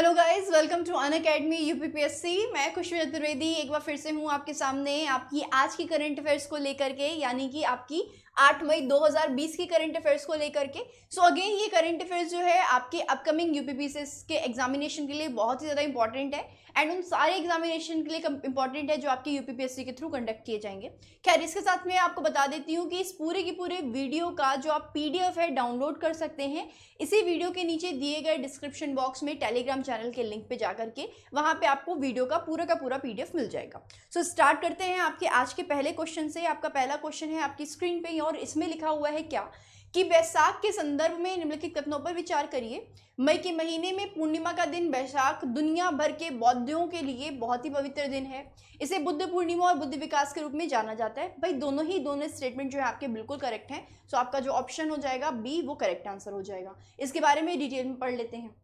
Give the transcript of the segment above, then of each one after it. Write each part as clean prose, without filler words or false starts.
Hello guys, welcome to Unacademy UPPSC. मैं खुशबू चतुर्वेदी एक बार फिर से हूँ आपके सामने आपकी आज की करंट अफेयर्स को लेकर के, यानी कि आपकी 8 मई 2020 की करंट अफेयर्स को लेकर के। सो अगेन ये करंट अफेयर्स जो है आपके अपकमिंग यूपीपीएससी के एग्जामिनेशन के लिए बहुत ही ज़्यादा इंपॉर्टेंट है एंड उन सारे एग्जामिनेशन के लिए इंपॉर्टेंट है जो आपके यूपीपीएससी के थ्रू कंडक्ट किए जाएंगे। खैर, इसके साथ में आपको बता देती हूँ कि इस पूरे की पूरे वीडियो का जो आप पीडीएफ है डाउनलोड कर सकते हैं इसी वीडियो के नीचे दिए गए डिस्क्रिप्शन बॉक्स में टेलीग्राम चैनल के लिंक पे जाकर के, वहां पे आपको वीडियो का पूरा पीडीएफ मिल जाएगा। सो स्टार्ट करते हैं आपके आज के पहले क्वेश्चन से। आपका पहला क्वेश्चन है आपकी स्क्रीन पे और इसमें लिखा हुआ है क्या कि वैशाख के संदर्भ में निम्नलिखित कथनों पर विचार करिए। मई के महीने में पूर्णिमा का दिन वैशाख दुनिया भर के बौद्धों के लिए बहुत ही पवित्र दिन है। इसे बुद्ध पूर्णिमा और बुद्ध विकास के रूप में जाना जाता है। भाई दोनों स्टेटमेंट जो है आपके बिल्कुल करेक्ट हैं। सो आपका जो ऑप्शन हो जाएगा बी वो करेक्ट आंसर हो जाएगा। इसके बारे में डिटेल में पढ़ लेते हैं।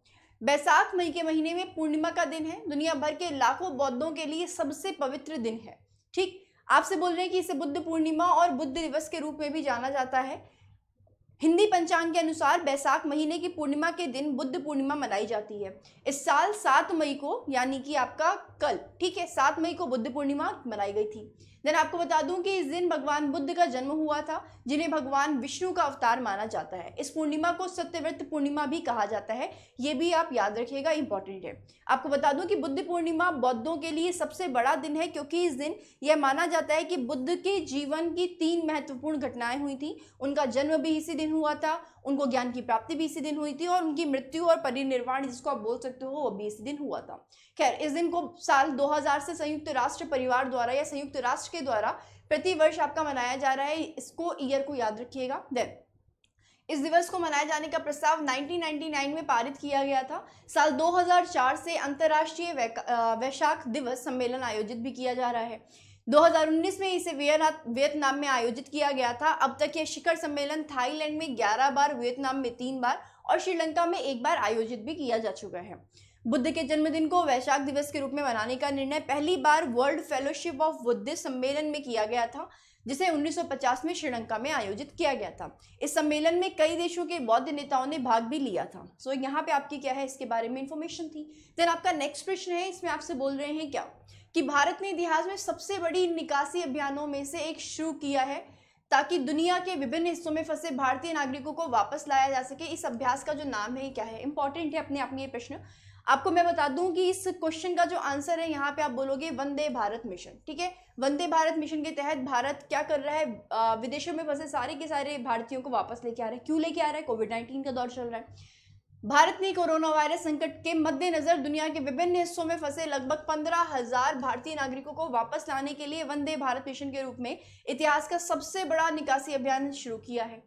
वैशाख मई के महीने में पूर्णिमा का दिन है, दुनिया भर के लाखों बौद्धों के लिए सबसे पवित्र दिन है। ठीक, आपसे बोल रहे हैं कि इसे बुद्ध पूर्णिमा और बुद्ध दिवस के रूप में भी जाना जाता है। हिंदी पंचांग के अनुसार वैशाख महीने की पूर्णिमा के दिन बुद्ध पूर्णिमा मनाई जाती है। इस साल 7 मई को, यानी कि आपका कल, ठीक है, 7 मई को बुद्ध पूर्णिमा मनाई गई थी। देन आपको बता दूं कि इस दिन भगवान बुद्ध का जन्म हुआ था, जिन्हें भगवान विष्णु का अवतार माना जाता है। इस पूर्णिमा को सत्यव्रत पूर्णिमा भी कहा जाता है, ये भी आप याद रखिएगा, इंपॉर्टेंट है। आपको बता दूं कि बुद्ध पूर्णिमा बौद्धों के लिए सबसे बड़ा दिन है, क्योंकि इस दिन यह माना जाता है कि बुद्ध के जीवन की 3 महत्वपूर्ण घटनाएं हुई थी। उनका जन्म भी इसी दिन हुआ था, उनको ज्ञान की प्राप्ति भी इसी दिन हुई थी और उनकी मृत्यु और परिनिर्वाण, जिसको आप बोल सकते हो, वो भी इसी दिन हुआ था। खैर, इस दिन को साल 2000 से संयुक्त राष्ट्र परिवार द्वारा या संयुक्त राष्ट्र के द्वारा प्रति वर्ष आपका मनाया जा रहा है। इसको ईयर को याद रखिएगा। देन इस दिवस को मनाए जाने का प्रस्ताव 1999 में पारित किया गया था। साल 2004 से अंतर्राष्ट्रीय वैशाख दिवस सम्मेलन आयोजित भी किया जा रहा है। 2019 में इसे वियतनाम में आयोजित किया गया था। अब तक यह शिखर सम्मेलन थाईलैंड में 11 बार, वियतनाम में 3 बार और श्रीलंका में 1 बार आयोजित भी किया जा चुका है। बुद्ध के जन्मदिन को वैशाख दिवस के रूप में मनाने का निर्णय पहली बार वर्ल्ड फेलोशिप ऑफ बुद्धिस्ट सम्मेलन में किया गया था, जिसे 1950 में श्रीलंका में आयोजित किया गया था। इस सम्मेलन में कई देशों के बौद्ध नेताओं ने भाग भी लिया था। सो यहाँ पे आपकी क्या है, इसके बारे में इंफॉर्मेशन थी। देन आपका नेक्स्ट प्रश्न है, इसमें आपसे बोल रहे हैं क्या कि भारत ने इतिहास में सबसे बड़ी निकासी अभियानों में से एक शुरू किया है ताकि दुनिया के विभिन्न हिस्सों में फंसे भारतीय नागरिकों को वापस लाया जा सके। इस अभ्यास का जो नाम है क्या है? इंपॉर्टेंट है अपने आप में ये प्रश्न। आपको मैं बता दूं कि इस क्वेश्चन का जो आंसर है यहाँ पे आप बोलोगे वंदे भारत मिशन। ठीक है, वंदे भारत मिशन के तहत भारत क्या कर रहा है, विदेशों में फंसे सारे के सारे भारतीयों को वापस लेके आ रहा है। क्यों लेके आ रहा है? कोविड-19 का दौर चल रहा है। भारत ने कोरोना वायरस संकट के मद्देनजर दुनिया के विभिन्न हिस्सों में फंसे लगभग 15,000 भारतीय नागरिकों को वापस लाने के लिए वंदे भारत मिशन के रूप में इतिहास का सबसे बड़ा निकासी अभियान शुरू किया है।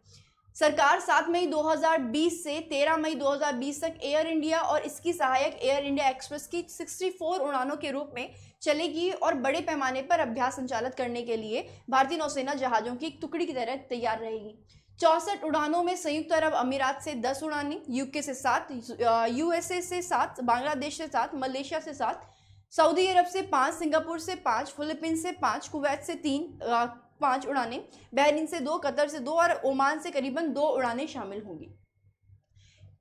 सरकार 7 मई 2020 से 13 मई 2020 तक एयर इंडिया और इसकी सहायक एयर इंडिया एक्सप्रेस की 64 उड़ानों के रूप में चलेगी और बड़े पैमाने पर अभ्यास संचालित करने के लिए भारतीय नौसेना जहाजों की एक टुकड़ी की तरह तैयार रहेगी। 64 उड़ानों में संयुक्त अरब अमीरात से 10 उड़ानें, यूके से 7, यूएसए से 7, बांग्लादेश से 7, मलेशिया से 7, सऊदी अरब से 5, सिंगापुर से 5, फिलीपींस से 5, कुवैत से 5 उड़ानें, बहरीन से 2, कतर से 2 और ओमान से करीबन 2 उड़ानें शामिल होंगी।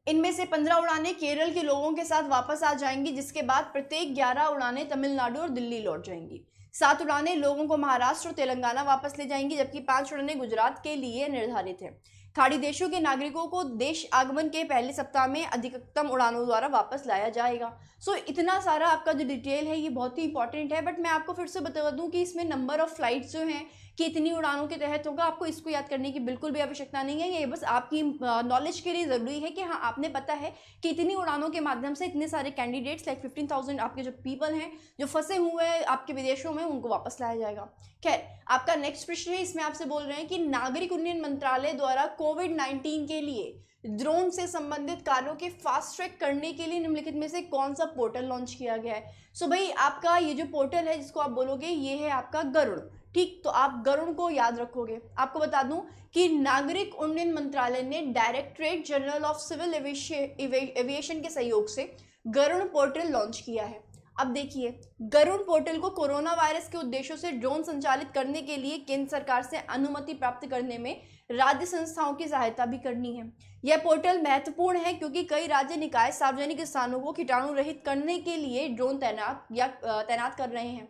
इनमें से 15 उड़ानें केरल के लोगों के साथ वापस आ जाएंगी, जिसके बाद प्रत्येक 11 उड़ानें तमिलनाडु और दिल्ली लौट जाएंगी। 7 उड़ानें लोगों को महाराष्ट्र और तेलंगाना वापस ले जाएंगी, जबकि 5 उड़ानें गुजरात के लिए निर्धारित है। खाड़ी देशों के नागरिकों को देश आगमन के पहले सप्ताह में अधिकतम उड़ानों द्वारा वापस लाया जाएगा। सो इतना सारा आपका जो डिटेल है ये बहुत ही इंपॉर्टेंट है, बट मैं आपको फिर से बता दूं कि इसमें नंबर ऑफ फ्लाइट्स जो हैं कि इतनी उड़ानों के तहत होगा। आपको इसको याद करने की बिल्कुल भी आवश्यकता नहीं है, ये बस आपकी नॉलेज के लिए ज़रूरी है कि हाँ आपने पता है कि इतनी उड़ानों के माध्यम से इतने सारे कैंडिडेट्स लाइक 15,000 आपके जो पीपल हैं जो फंसे हुए हैं आपके विदेशों में, उनको वापस लाया जाएगा। खैर, आपका नेक्स्ट प्रश्न है, इसमें आपसे बोल रहे हैं कि नागरिक उड्डयन मंत्रालय द्वारा कोविड-19 के लिए ड्रोन से संबंधित कार्यों के फास्ट ट्रैक करने के लिए निम्नलिखित में से कौन सा पोर्टल लॉन्च किया गया है? सो भाई आपका ये जो पोर्टल है जिसको आप बोलोगे ये है आपका गरुड़। ठीक, तो आप गरुड़ को याद रखोगे। आपको बता दूं कि नागरिक उड्डयन मंत्रालय ने directorate general of civil aviation के सहयोग से गरुड़ पोर्टल लॉन्च किया है। अब देखिए, गरुड़ पोर्टल को कोरोना वायरस के उद्देश्यों से ड्रोन संचालित करने के लिए केंद्र सरकार से अनुमति प्राप्त करने में राज्य संस्थाओं की सहायता भी करनी है। यह पोर्टल महत्वपूर्ण है क्योंकि कई राज्य निकाय सार्वजनिक स्थानों को कीटाणु रहित करने के लिए ड्रोन तैनात कर रहे हैं।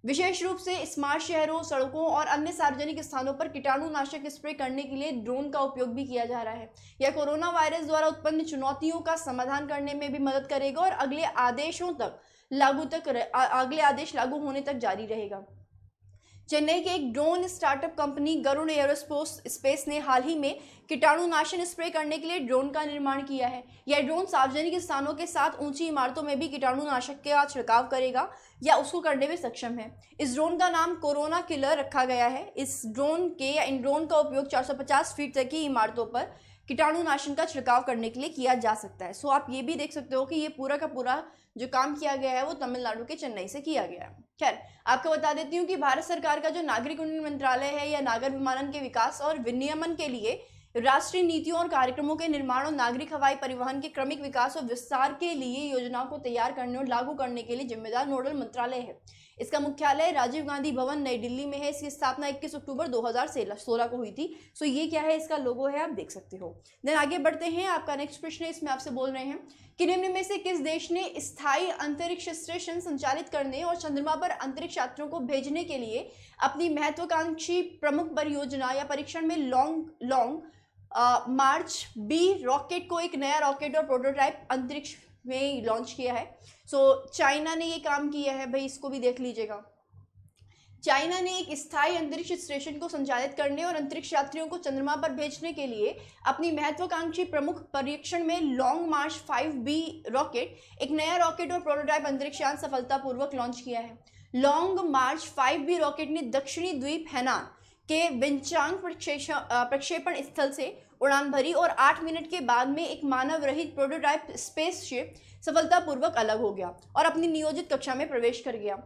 विशेष रूप से स्मार्ट शहरों, सड़कों और अन्य सार्वजनिक स्थानों पर कीटाणुनाशक स्प्रे करने के लिए ड्रोन का उपयोग भी किया जा रहा है। यह कोरोना वायरस द्वारा उत्पन्न चुनौतियों का समाधान करने में भी मदद करेगा और अगले आदेश लागू होने तक जारी रहेगा। चेन्नई के एक drone startup company Garuda aerospace ने हाल ही में कीटाणुनाशन स्प्रे करने के लिए ड्रोन का निर्माण किया है। यह ड्रोन सार्वजनिक स्थानों के साथ ऊंची इमारतों में भी कीटाणुनाशक का छिड़काव करेगा या उसको करने में सक्षम है। इस ड्रोन का नाम कोरोना किलर रखा गया है। इन ड्रोन का उपयोग 450 फीट तक की इमारतों पर कीटाणुनाशन का छिड़काव करने के लिए किया जा सकता है। सो आप ये भी देख सकते हो कि ये पूरा का पूरा जो काम किया गया है वो तमिलनाडु के चेन्नई से किया गया है। खैर, आपको बता देती हूँ कि भारत सरकार का जो नागरिक उड्डयन मंत्रालय है या नागर विमानन के विकास और विनियमन के लिए राष्ट्रीय नीतियों और कार्यक्रमों के निर्माण और नागरिक हवाई परिवहन के क्रमिक विकास और विस्तार के लिए योजनाओं को तैयार करने और लागू करने के लिए जिम्मेदार नोडल मंत्रालय है। इसका मुख्यालय राजीव गांधी भवन नई दिल्ली में है। इसकी स्थापना 21 अक्टूबर 2016 को हुई थी। सो ये क्या है, इसका लोगो है, आप देख सकते हो। देन आगे बढ़ते हैं। आपका नेक्स्ट प्रश्न है, इसमें आपसे बोल रहे हैं कि निम्न में से किस देश ने स्थायी अंतरिक्ष स्टेशन संचालित करने और चंद्रमा पर अंतरिक्ष यात्रियों को भेजने के लिए अपनी महत्वाकांक्षी प्रमुख परियोजना या परीक्षण में लॉन्ग मार्च बी रॉकेट को एक नया रॉकेट और प्रोटोटाइप अंतरिक्ष में लॉन्च किया है। सो चाइना ने ये काम किया है भाई, इसको भी देख लीजिएगा। चाइना ने एक स्थायी अंतरिक्ष स्टेशन को संचालित करने और अंतरिक्ष यात्रियों को चंद्रमा पर भेजने के लिए अपनी महत्वाकांक्षी प्रमुख परीक्षण में लॉन्ग मार्च 5B रॉकेट, एक नया रॉकेट और प्रोटोटाइप अंतरिक्ष यान सफलतापूर्वक लॉन्च किया है। लॉन्ग मार्च 5B रॉकेट ने दक्षिणी द्वीप हैनान के विंचांग प्रक्षेपण स्थल से उड़ान भरी और 8 मिनट के बाद में एक मानव रहित प्रोटोटाइप स्पेसशिप सफलतापूर्वक अलग हो गया और अपनी नियोजित कक्षा में प्रवेश कर गया।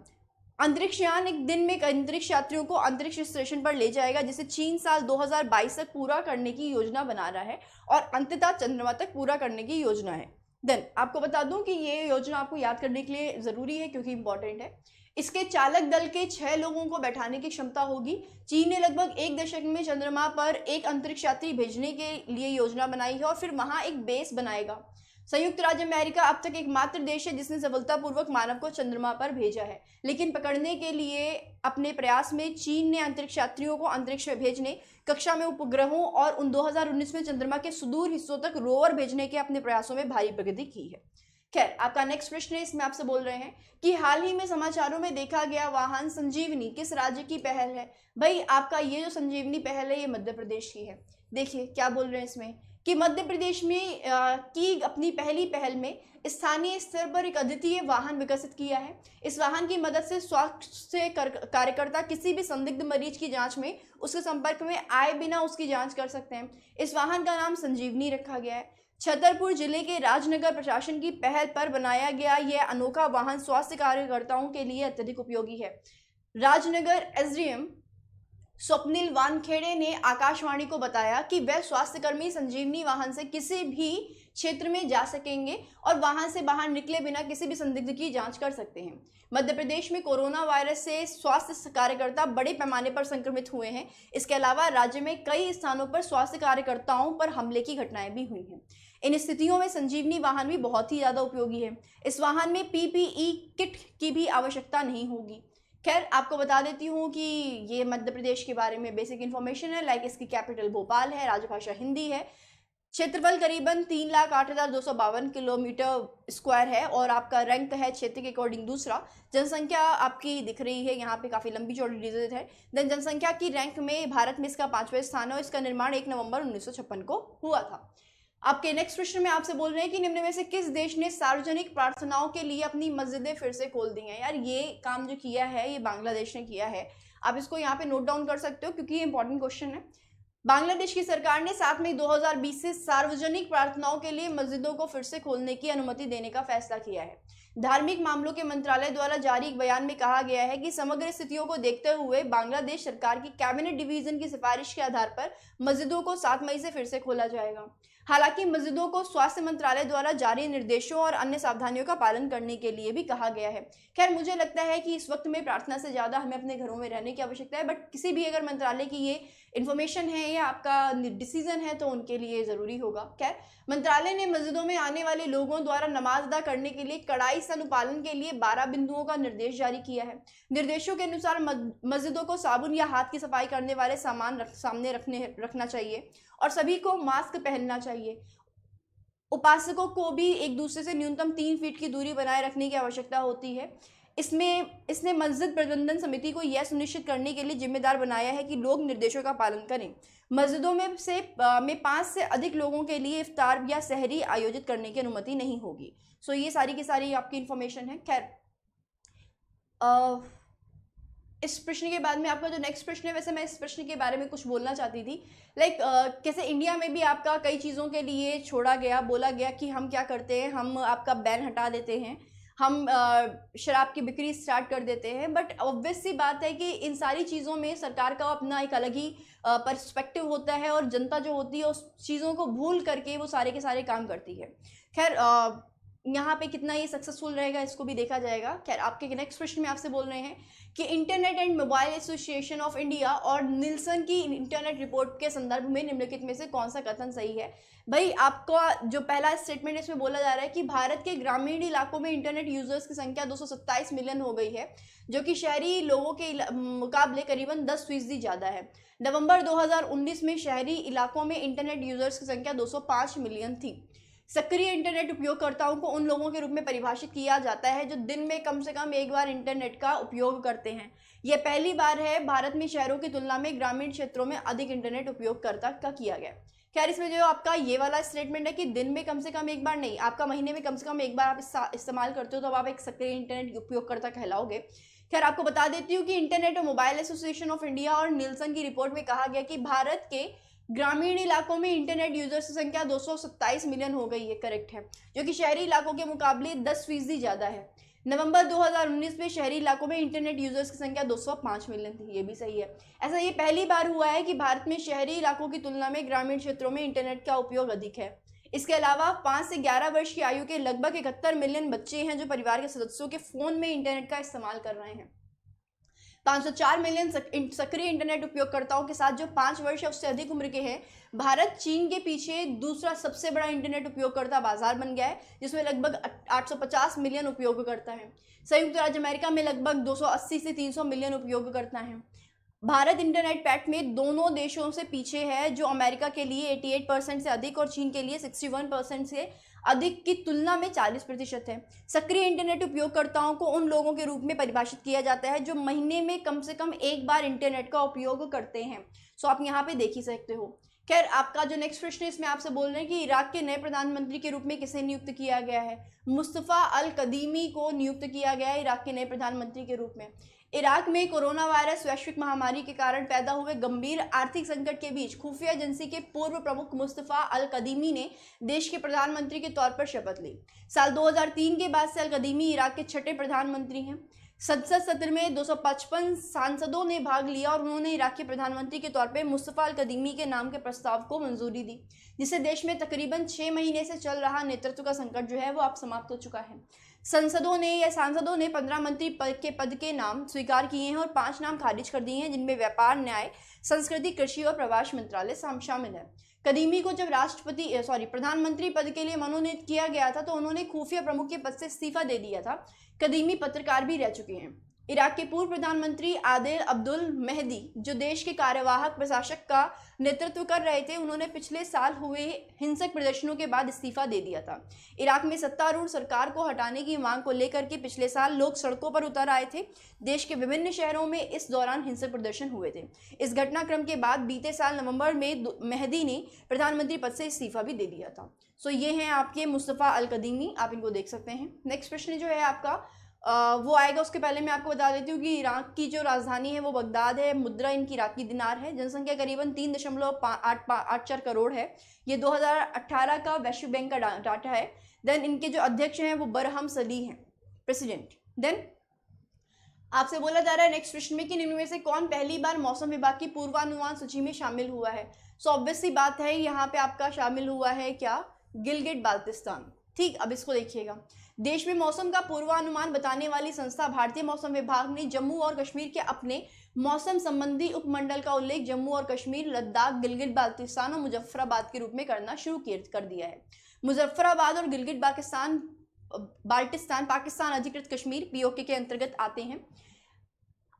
अंतरिक्ष यान एक दिन में अंतरिक्ष यात्रियों को अंतरिक्ष स्टेशन पर ले जाएगा, जिसे चीन साल 2022 तक पूरा करने की योजना बना रहा है और अंततः चंद्रमा तक पूरा करने की योजना है। देन आपको बता दूं कि ये योजना आपको याद करने के लिए जरूरी है क्योंकि इंपॉर्टेंट है। इसके चालक दल के 6 लोगों को बैठाने की क्षमता होगी। चीन ने लगभग 1 दशक में चंद्रमा पर एक अंतरिक्ष यात्री भेजने के लिए योजना बनाई है और फिर वहां एक बेस बनाएगा। संयुक्त राज्य अमेरिका अब तक एकमात्र देश है जिसने सफलतापूर्वक मानव को चंद्रमा पर भेजा है, लेकिन पकड़ने के लिए अपने प्रयास में चीन ने अंतरिक्ष यात्रियों को अंतरिक्ष में भेजने, कक्षा में उपग्रहों और उन 2019 में चंद्रमा के सुदूर हिस्सों तक रोवर भेजने के अपने प्रयासों में भारी प्रगति की है। खैर, आपका नेक्स्ट प्रश्न है, इसमें आपसे बोल रहे हैं कि हाल ही में समाचारों में देखा गया वाहन संजीवनी किस राज्य की पहल है। भाई आपका ये जो संजीवनी पहल है ये मध्य प्रदेश की है। देखिए क्या बोल रहे हैं इसमें कि मध्य प्रदेश में की अपनी पहली पहल में स्थानीय स्तर पर एक अद्वितीय वाहन विकसित किया है। इस वाहन की मदद से स्वास्थ्य कार्यकर्ता किसी भी संदिग्ध मरीज की जांच में उसके संपर्क में आए बिना उसकी जांच कर सकते हैं। इस वाहन का नाम संजीवनी रखा गया है। छतरपुर जिले के राजनगर प्रशासन की पहल पर बनाया गया यह अनोखा वाहन स्वास्थ्य कार्यकर्ताओं के लिए अत्यधिक उपयोगी है। राजनगर एसडीएम स्वप्निल वानखेड़े ने आकाशवाणी को बताया कि वह स्वास्थ्यकर्मी संजीवनी वाहन से किसी भी क्षेत्र में जा सकेंगे और वाहन से बाहर निकले बिना किसी भी संदिग्ध की जांच कर सकते हैं। मध्य प्रदेश में कोरोना वायरस से स्वास्थ्य कार्यकर्ता बड़े पैमाने पर संक्रमित हुए हैं। इसके अलावा राज्य में कई स्थानों पर स्वास्थ्य कार्यकर्ताओं पर हमले की घटनाएं भी हुई हैं। इन स्थितियों में संजीवनी वाहन भी बहुत ही ज्यादा उपयोगी है। इस वाहन में पीपीई किट की भी आवश्यकता नहीं होगी। खैर, आपको बता देती हूँ कि ये मध्य प्रदेश के बारे में बेसिक इन्फॉर्मेशन है। लाइक इसकी कैपिटल भोपाल है, राजभाषा हिंदी है, क्षेत्रफल करीबन 3,08,252 किलोमीटर स्क्वायर है और आपका रैंक है क्षेत्र के अकॉर्डिंग दूसरा। जनसंख्या आपकी दिख रही है यहाँ पे, काफ़ी लंबी चौड़ी डिजिट है। देन जनसंख्या की रैंक में भारत में इसका 5वां स्थान है और इसका निर्माण 1 नवंबर 1956 को हुआ था। आपके नेक्स्ट प्रश्न में आपसे बोल रहे हैं कि निम्न में से किस देश ने सार्वजनिक प्रार्थनाओं के लिए अपनी मस्जिदें फिर से खोल दी हैं। यार ये काम जो किया है ये बांग्लादेश ने किया है। आप इसको यहाँ पे नोट डाउन कर सकते हो क्योंकि ये इंपॉर्टेंट क्वेश्चन है। बांग्लादेश की सरकार ने 7 मई 2020 से सार्वजनिक प्रार्थनाओं के लिए मस्जिदों को फिर से खोलने की अनुमति देने का फैसला किया है। धार्मिक मामलों के मंत्रालय द्वारा जारी एक बयान में कहा गया है कि समग्र स्थितियों को देखते हुए बांग्लादेश सरकार की कैबिनेट डिवीजन की सिफारिश के आधार पर मस्जिदों को 7 मई से फिर से खोला जाएगा। हालांकि मस्जिदों को स्वास्थ्य मंत्रालय द्वारा जारी निर्देशों और अन्य सावधानियों का पालन करने के लिए भी कहा गया है। खैर, मुझे लगता है कि इस वक्त में प्रार्थना से ज़्यादा हमें अपने घरों में रहने की आवश्यकता है, बट किसी भी अगर मंत्रालय की ये इन्फॉर्मेशन है या आपका डिसीजन है तो उनके लिए ज़रूरी होगा। खैर, मंत्रालय ने मस्जिदों में आने वाले लोगों द्वारा नमाज अदा करने के लिए कड़ाई से अनुपालन के लिए 12 बिंदुओं का निर्देश जारी किया है। निर्देशों के अनुसार मस्जिदों को साबुन या हाथ की सफाई करने वाले सामान सामने रखना चाहिए और सभी को मास्क पहनना चाहिए। उपासकों को भी एक दूसरे से न्यूनतम 3 फीट की दूरी बनाए रखने की आवश्यकता होती है। इसने मस्जिद प्रबंधन समिति को यह सुनिश्चित करने के लिए जिम्मेदार बनाया है कि लोग निर्देशों का पालन करें। मस्जिदों में 5 से अधिक लोगों के लिए इफ्तार या सहरी आयोजित करने की अनुमति नहीं होगी। सो ये सारी की सारी आपकी इंफॉर्मेशन है। खैर, इस प्रश्न के बाद में आपका जो नेक्स्ट प्रश्न है, वैसे मैं इस प्रश्न के बारे में कुछ बोलना चाहती थी। कैसे इंडिया में भी आपका कई चीज़ों के लिए छोड़ा गया, बोला गया कि हम क्या करते हैं, हम आपका बैन हटा देते हैं, हम शराब की बिक्री स्टार्ट कर देते हैं। बट ऑब्वियस सी बात है कि इन सारी चीज़ों में सरकार का अपना एक अलग ही पर्सपेक्टिव होता है और जनता जो होती है उस चीज़ों को भूल करके वो सारे के सारे काम करती है। खैर, यहाँ पे कितना ये सक्सेसफुल रहेगा इसको भी देखा जाएगा। खैर, आपके नेक्स्ट प्रश्न में आपसे बोल रहे हैं कि internet and mobile association of India और निल्सन की इंटरनेट रिपोर्ट के संदर्भ में निम्नलिखित में से कौन सा कथन सही है। भाई, आपका जो पहला स्टेटमेंट इसमें बोला जा रहा है कि भारत के ग्रामीण इलाकों में इंटरनेट यूजर्स की संख्या 227 मिलियन हो गई है, जो कि शहरी लोगों के मुकाबले करीबन 10% ज़्यादा है। नवंबर 2019 में शहरी इलाकों में इंटरनेट यूजर्स की संख्या 205 मिलियन थी। सक्रिय इंटरनेट उपयोगकर्ताओं को उन लोगों के रूप में परिभाषित किया जाता है जो दिन में कम से कम एक बार इंटरनेट का उपयोग करते हैं। यह पहली बार है भारत में शहरों की तुलना में ग्रामीण क्षेत्रों में अधिक इंटरनेट उपयोगकर्ता का किया गया। खैर, इसमें जो आपका ये वाला स्टेटमेंट है कि दिन में कम से कम एक बार नहीं, आपका महीने में कम से कम एक बार आप इस्तेमाल करते हो तो आप एक सक्रिय इंटरनेट उपयोगकर्ता कहलाओगे। खैर, आपको बता देती हूँ कि इंटरनेट और मोबाइल एसोसिएशन ऑफ इंडिया और निल्सन की रिपोर्ट में कहा गया कि भारत के ग्रामीण इलाकों में इंटरनेट यूजर्स की संख्या 227 मिलियन हो गई है, करेक्ट है, जो कि शहरी इलाकों के मुकाबले 10% ज़्यादा है। नवंबर 2019 में शहरी इलाकों में इंटरनेट यूजर्स की संख्या 205 मिलियन थी, ये भी सही है। ऐसा ये पहली बार हुआ है कि भारत में शहरी इलाकों की तुलना में ग्रामीण क्षेत्रों में इंटरनेट का उपयोग अधिक है। इसके अलावा 5 से 11 वर्ष की आयु के लगभग 71 मिलियन बच्चे हैं जो परिवार के सदस्यों के फ़ोन में इंटरनेट का इस्तेमाल कर रहे हैं। 504 मिलियन सक्रिय इंटरनेट उपयोगकर्ताओं के साथ जो 5 वर्ष या उससे अधिक उम्र के हैं। भारत चीन के पीछे दूसरा सबसे बड़ा इंटरनेट उपयोगकर्ता बाजार बन गया है, जिसमें लगभग 850 मिलियन उपयोगकर्ता हैं। संयुक्त राज्य अमेरिका में लगभग 280 से 300 मिलियन उपयोगकर्ता हैं। भारत इंटरनेट पैक्ट में दोनों देशों से पीछे है, जो अमेरिका के लिए 88% से अधिक और चीन के लिए 61% से अधिक की तुलना में 40% है। सक्रिय इंटरनेट उपयोगकर्ताओं को उन लोगों के रूप में परिभाषित किया जाता है जो महीने में कम से कम एक बार इंटरनेट का उपयोग करते हैं। सो आप यहाँ पे देख ही सकते हो। खैर, आपका जो नेक्स्ट प्रश्न है इसमें आपसे बोल रहे हैं कि इराक के नए प्रधानमंत्री के रूप में किसे नियुक्त किया गया है। मुस्तफ़ा अल कदीमी को नियुक्त किया गया है इराक के नए प्रधानमंत्री के रूप में। इराक में कोरोना वायरस वैश्विक महामारी के कारण पैदा हुए गंभीर आर्थिक संकट के बीच खुफिया एजेंसी के पूर्व प्रमुख मुस्तफ़ा अल कदीमी ने देश के प्रधानमंत्री के तौर पर शपथ ली। साल 2003 के बाद से अल कदीमी इराक के छठे प्रधानमंत्री हैं। संसद सत्र में 255 सांसदों ने भाग लिया और उन्होंने इराक के प्रधानमंत्री के तौर पर मुस्तफ़ा अल कदीमी के नाम के प्रस्ताव को मंजूरी दी, जिससे देश में तकरीबन 6 महीने से चल रहा नेतृत्व का संकट जो है वो अब समाप्त हो चुका है। सांसदों ने 15 मंत्री पद के नाम स्वीकार किए हैं और 5 नाम खारिज कर दिए हैं, जिनमें व्यापार, न्याय, संस्कृति, कृषि और प्रवास मंत्रालय शामिल है। कदीमी को जब प्रधानमंत्री पद के लिए मनोनीत किया गया था तो उन्होंने खुफिया प्रमुख के पद से इस्तीफा दे दिया था। कदीमी पत्रकार भी रह चुके हैं। इराक के पूर्व प्रधानमंत्री आदिल अब्दुल मेहदी, जो देश के कार्यवाहक प्रशासक का नेतृत्व कर रहे थे, उन्होंने पिछले साल हुए हिंसक प्रदर्शनों के बाद इस्तीफा दे दिया था। इराक में सत्तारूढ़ सरकार को हटाने की मांग को लेकर के पिछले साल लोग सड़कों पर उतर आए थे। देश के विभिन्न शहरों में इस दौरान हिंसक प्रदर्शन हुए थे। इस घटनाक्रम के बाद बीते साल नवंबर में मेहदी ने प्रधानमंत्री पद से इस्तीफा भी दे दिया था। सो ये हैं आपके मुस्तफ़ा अल कदीमी, आप इनको देख सकते हैं। नेक्स्ट प्रश्न जो है आपका वो आएगा, उसके पहले मैं आपको बता देती हूँ कि इराक की जो राजधानी है वो बगदाद है। मुद्रा इनकी इराकी दिनार है। जनसंख्या करीबन 3.84 करोड़ है। ये 2018 का वैश्विक बैंक का डाटा है। देन इनके जो अध्यक्ष हैं वो बरहम सली हैं, प्रेसिडेंट। देन आपसे बोला जा रहा है नेक्स्ट प्रश्न में कि निम्न में से कौन पहली बार मौसम विभाग की पूर्वानुमान सूची में शामिल हुआ है। सो ऑब्वियस सी बात है, यहाँ पे आपका शामिल हुआ है क्या, गिलगिट बाल्टिस्तान। ठीक, अब इसको देखिएगा। देश में मौसम का पूर्वानुमान बताने वाली संस्था भारतीय मौसम विभाग ने जम्मू और कश्मीर के अपने मौसम संबंधी उपमंडल का उल्लेख जम्मू और कश्मीर, लद्दाख, गिलगिट बाल्टिस्तान और मुजफ्फराबाद के रूप में करना शुरू कर दिया है। मुजफ्फराबाद और गिलगिट बाल्टिस्तान पाकिस्तान अधिकृत कश्मीर पीओके के अंतर्गत आते हैं।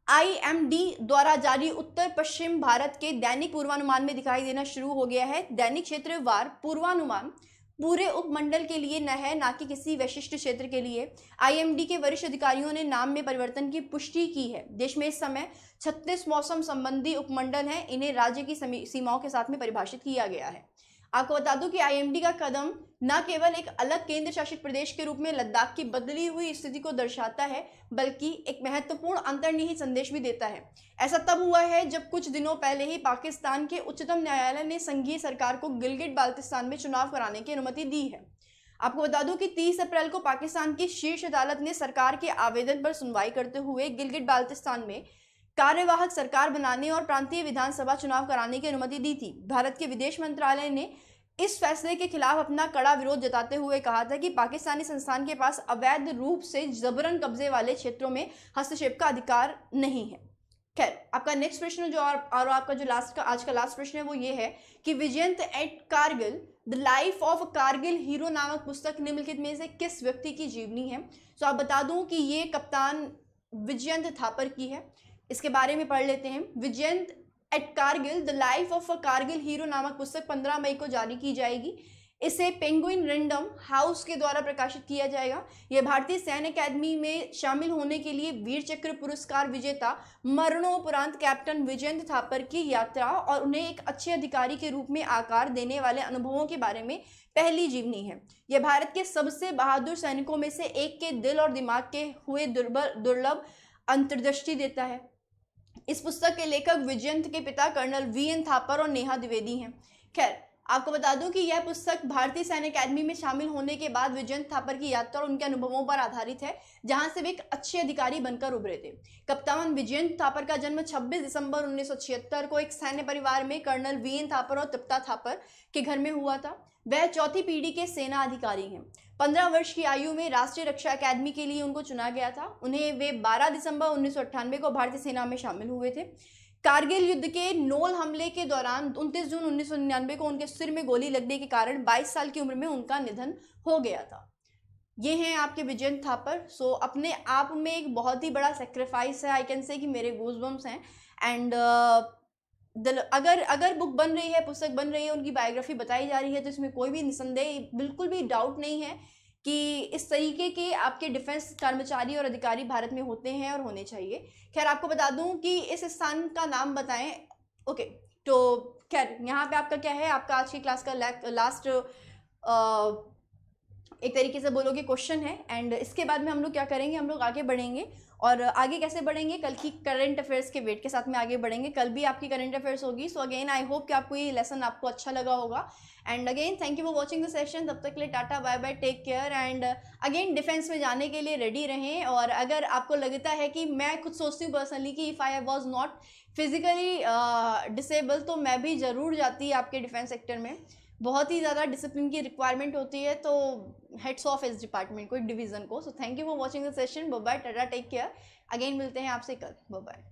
आईएमडी द्वारा जारी उत्तर पश्चिम भारत के दैनिक पूर्वानुमान में दिखाई देना शुरू हो गया है। दैनिक क्षेत्रवार पूर्वानुमान पूरे उपमंडल के लिए न है, ना कि किसी विशिष्ट क्षेत्र के लिए। आईएमडी के वरिष्ठ अधिकारियों ने नाम में परिवर्तन की पुष्टि की है। देश में इस समय 36 मौसम संबंधी उपमंडल हैं। इन्हें राज्य की सीमाओं के साथ में परिभाषित किया गया है। आपको बता दूं कि आईएमडी का कदम न केवल एक अलग केंद्र शासित प्रदेश के रूप में लद्दाख की बदली हुई स्थिति को दर्शाता है, बल्कि एक महत्वपूर्ण अंतर्निहित संदेश भी देता है। ऐसा तब हुआ है जब कुछ दिनों पहले ही पाकिस्तान के उच्चतम न्यायालय ने संघीय सरकार को गिलगिट बाल्टिस्तान में चुनाव कराने की अनुमति दी है। आपको बता दूं कि 30 अप्रैल को पाकिस्तान की शीर्ष अदालत ने सरकार के आवेदन पर सुनवाई करते हुए गिलगिट बाल्टिस्तान में कार्यवाहक सरकार बनाने और प्रांतीय विधानसभा चुनाव कराने की अनुमति दी थी। भारत के विदेश मंत्रालय ने इस फैसले के खिलाफ अपना कड़ा विरोध जताते हुए कहा था कि पाकिस्तानी संस्थान के पास अवैध रूप से जबरन कब्जे वाले क्षेत्रों में हस्तक्षेप का अधिकार नहीं है। खैर, आपका नेक्स्ट प्रश्न जो और आपका जो आज का लास्ट प्रश्न है वो ये है कि Vijyant at Kargil the life of Kargil hero नामक पुस्तक निम्नलिखित में से किस व्यक्ति की जीवनी है। तो आप बता दूं कि ये कप्तान विजयंत थापर की है। इसके बारे में पढ़ लेते हैं। Vijyant at Kargil the life of a Kargil hero नामक पुस्तक 15 मई को जारी की जाएगी। इसे पेंगुइन रैंडम हाउस के द्वारा प्रकाशित किया जाएगा। यह भारतीय सैन्य अकादमी में शामिल होने के लिए वीर चक्र पुरस्कार विजेता मरणोपरांत कैप्टन विजयंत थापर की यात्रा और उन्हें एक अच्छे अधिकारी के रूप में आकार देने वाले अनुभवों के बारे में पहली जीवनी है। यह भारत के सबसे बहादुर सैनिकों में से एक के दिल और दिमाग के हुए दुर्लभ अंतर्दृष्टि देता है। इस पुस्तक के लेखक विजयंत के पिता कर्नल वीएन थापर और नेहा द्विवेदी हैं। खैर, आपको बता दूं कि यह पुस्तक भारतीय सैन्य अकादमी में शामिल होने के बाद विजयंत थापर की यात्रा और उनके अनुभवों पर आधारित है, जहां से वे एक अच्छे अधिकारी बनकर उभरे थे। कप्तान विजयंत थापर का जन्म 26 दिसंबर 1976 को एक सैन्य परिवार में कर्नल वीएन थापर और तृप्ता थापर के घर में हुआ था। वह चौथी पीढ़ी के सेना अधिकारी हैं। 15 वर्ष की आयु में राष्ट्रीय रक्षा अकादमी के लिए उनको चुना गया था। वे 12 दिसंबर 1998 को भारतीय सेना में शामिल हुए थे। कारगिल युद्ध के नोल हमले के दौरान 29 जून 1999 को उनके सिर में गोली लगने के कारण 22 साल की उम्र में उनका निधन हो गया था। ये हैं आपके विजयंत थापर। सो अपने आप में एक बहुत ही बड़ा सेक्रीफाइस है, आई कैन से कि मेरे गूज़बम्स हैं। एंड अगर बुक बन रही है, पुस्तक बन रही है, उनकी बायोग्राफी बताई जा रही है, तो इसमें कोई भी निसंदेह बिल्कुल भी डाउट नहीं है कि इस तरीके के आपके डिफेंस कर्मचारी और अधिकारी भारत में होते हैं और होने चाहिए। खैर, आपको बता दूं कि इस स्थान का नाम बताएं। ओके, तो खैर यहाँ पे आपका क्या है, आपका आज की क्लास का लास्ट एक तरीके से बोलोगे क्वेश्चन है। एंड इसके बाद में हम लोग क्या करेंगे, हम लोग आगे बढ़ेंगे। और आगे कैसे बढ़ेंगे, कल की करंट अफेयर्स के वेट के साथ में आगे बढ़ेंगे। कल भी आपकी करंट अफेयर्स होगी। सो अगेन आई होप कि आपको ये लेसन आपको अच्छा लगा होगा। And again thank you for watching the session. तब तक के लिए tata bye bye, take care. And again defence में जाने के लिए रेडी रहें। और अगर आपको लगता है कि मैं खुद सोचती हूँ पर्सनली कि if I was not physically disable तो मैं भी ज़रूर जाती आपके डिफेंस सेक्टर में। बहुत ही ज़्यादा डिसिप्लिन की रिक्वायरमेंट होती है, तो हेड्स ऑफ इस डिपार्टमेंट को, डिवीज़न को। So thank you for watching the session. Bye bye, tata, take care. Again मिलते हैं आपसे कल। Bye bye.